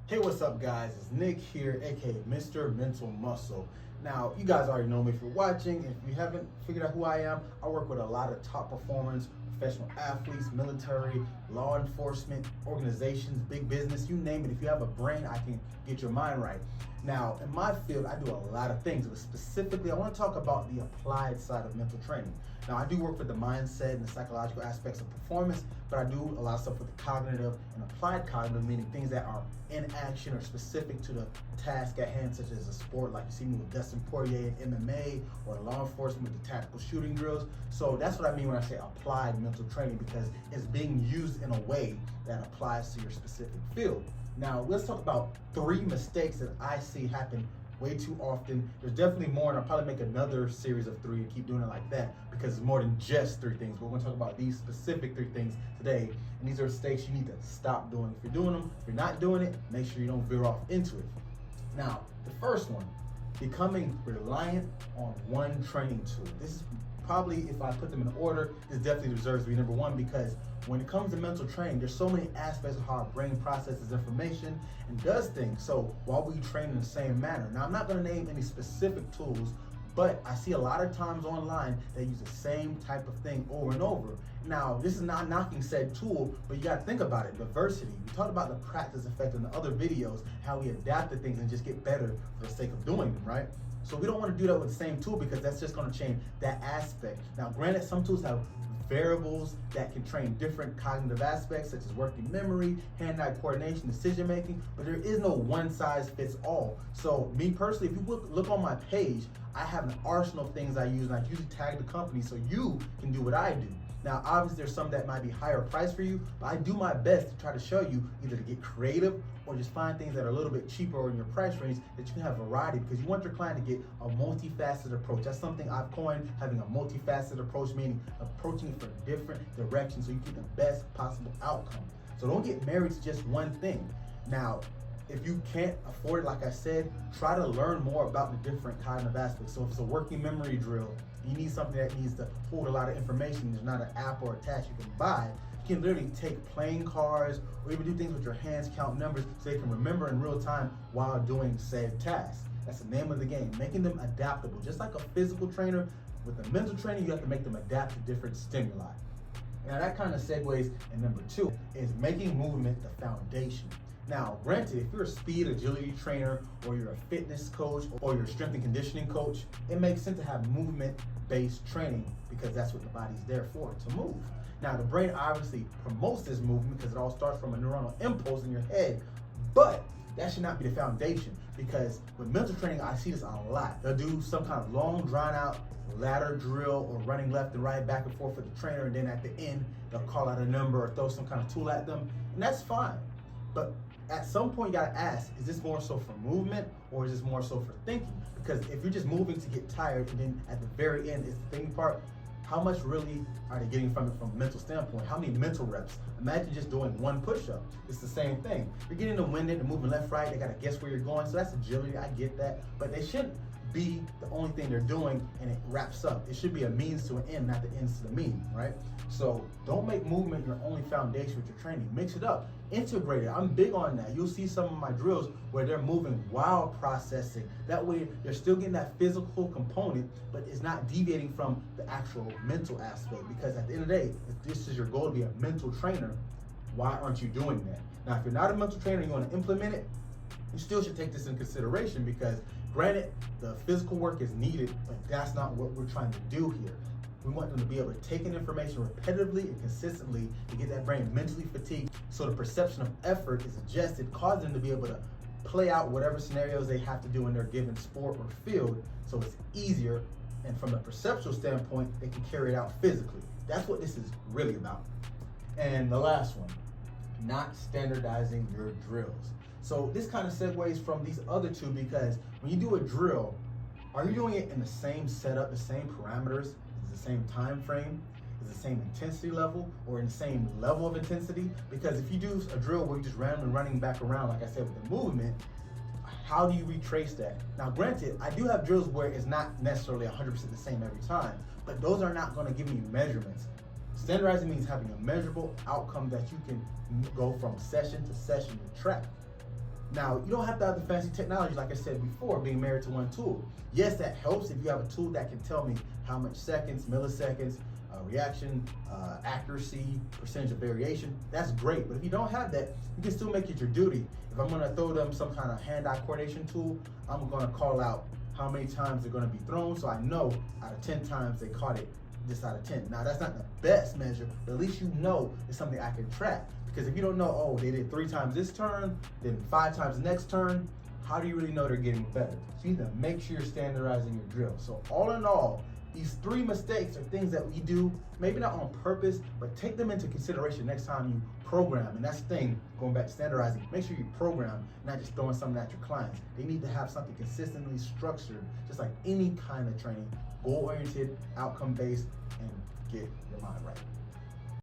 Hey, what's up, guys? It's Nick here, aka Mr. Mental Muscle. Now, you guys already know me if you're watching. If you haven't figured out who I am, I work with a lot of top performers, professional athletes, military, law enforcement, organizations, big business, you name it. If you have a brain, I can get your mind right. Now, in my field, I do a lot of things, but specifically, I want to talk about the applied side of mental training. Now, I do work with the mindset and the psychological aspects of performance, but I do a lot of stuff with the cognitive and applied cognitive, meaning things that are in action or specific to the task at hand, such as a sport, like you see me with Dustin Poirier in MMA, or law enforcement with the tactical shooting drills. So that's what I mean when I say applied mental training, because it's being used in a way that applies to your specific field. Now, let's talk about 3 mistakes that I see happen way too often. There's definitely more, and I'll probably make another series of 3 and keep doing it like that, because it's more than just 3 things. But we're gonna talk about these specific 3 things today, and these are mistakes you need to stop doing. If you're doing them, if you're not doing it, make sure you don't veer off into it. Now, the first one, becoming reliant on one training tool. This is probably, if I put them in order, this definitely deserves to be number 1, because when it comes to mental training, there's so many aspects of how our brain processes information and does things. So while we train in the same manner, now I'm not going to name any specific tools, but I see a lot of times online they use the same type of thing over and over. Now, this is not knocking said tool, but you got to think about it. Diversity. We talked about the practice effect in the other videos, how we adapt to things and just get better for the sake of doing them, right? So we don't want to do that with the same tool, because that's just going to change that aspect. Now, granted, some tools have variables that can train different cognitive aspects, such as working memory, hand-eye coordination, decision-making, but there is no one-size-fits-all. So me personally, if you look on my page, I have an arsenal of things I use, and I usually tag the company so you can do what I do. Now, obviously, there's some that might be higher price for you, but I do my best to try to show you either to get creative or just find things that are a little bit cheaper or in your price range that you can have variety, because you want your client to get a multifaceted approach. That's something I've coined, having a multifaceted approach, meaning approaching it from different directions so you get the best possible outcome. So don't get married to just one thing. Now, if you can't afford it, like I said, try to learn more about the different cognitive aspects. So if it's a working memory drill, you need something that needs to hold a lot of information. There's not an app or a task you can buy. You can literally take playing cards or even do things with your hands, count numbers, so they can remember in real time while doing said tasks. That's the name of the game, making them adaptable. Just like a physical trainer, with the mental training, you have to make them adapt to different stimuli. Now that kind of segues in number 2, is making movement the foundation. Now, granted, if you're a speed agility trainer, or you're a fitness coach, or you're a strength and conditioning coach, it makes sense to have movement-based training, because that's what the body's there for, to move. Now, the brain obviously promotes this movement because it all starts from a neuronal impulse in your head, but that should not be the foundation, because with mental training, I see this a lot. They'll do some kind of long, drawn-out ladder drill or running left and right, back and forth with the trainer, and then at the end, they'll call out a number or throw some kind of tool at them, and that's fine. But at some point, you gotta ask, is this more so for movement, or is this more so for thinking? Because if you're just moving to get tired, and then at the very end is the thinking part, how much really are they getting from it from a mental standpoint? How many mental reps? Imagine just doing 1 push-up. It's the same thing. You're getting the winded and moving left, right. They gotta guess where you're going. So that's agility, I get that. But they shouldn't be the only thing they're doing and it wraps up. It should be a means to an end, not the ends to the mean, right? So don't make movement your only foundation with your training. Mix it up, integrate it. I'm big on that. You'll see some of my drills where they're moving while processing. That way they're still getting that physical component, but it's not deviating from the actual mental aspect, because at the end of the day, if this is your goal to be a mental trainer, why aren't you doing that? Now, if you're not a mental trainer and you want to implement it, you still should take this in consideration, because granted, the physical work is needed, but that's not what we're trying to do here. We want them to be able to take in information repetitively and consistently to get that brain mentally fatigued, so the perception of effort is adjusted, causing them to be able to play out whatever scenarios they have to do in their given sport or field, so it's easier, and from a perceptual standpoint, they can carry it out physically. That's what this is really about. And the last one, not standardizing your drills. So this kind of segues from these other 2, because when you do a drill, are you doing it in the same setup, the same parameters, is it the same time frame, is it the same intensity level, or in the same level of intensity? Because if you do a drill where you're just randomly running back around, like I said, with the movement, how do you retrace that? Now, granted, I do have drills where it's not necessarily 100% the same every time, but those are not going to give me measurements. Standardizing means having a measurable outcome that you can go from session to session to track. Now, you don't have to have the fancy technology, like I said before, being married to one tool. Yes, that helps if you have a tool that can tell me how much seconds, milliseconds, reaction, accuracy, percentage of variation. That's great. But if you don't have that, you can still make it your duty. If I'm gonna throw them some kind of hand-eye coordination tool, I'm gonna call out how many times they're gonna be thrown, so I know out of 10 times they caught it this out of 10. Now, that's not the best measure, but at least you know it's something I can track. Because if you don't know, oh, they did 3 times this turn, then 5 times the next turn, how do you really know they're getting better? So you need to make sure you're standardizing your drill. So all in all, these 3 mistakes are things that we do, maybe not on purpose, but take them into consideration next time you program. And that's the thing, going back to standardizing, make sure you program, not just throwing something at your clients. They need to have something consistently structured, just like any kind of training, goal-oriented, outcome-based, and get your mind right.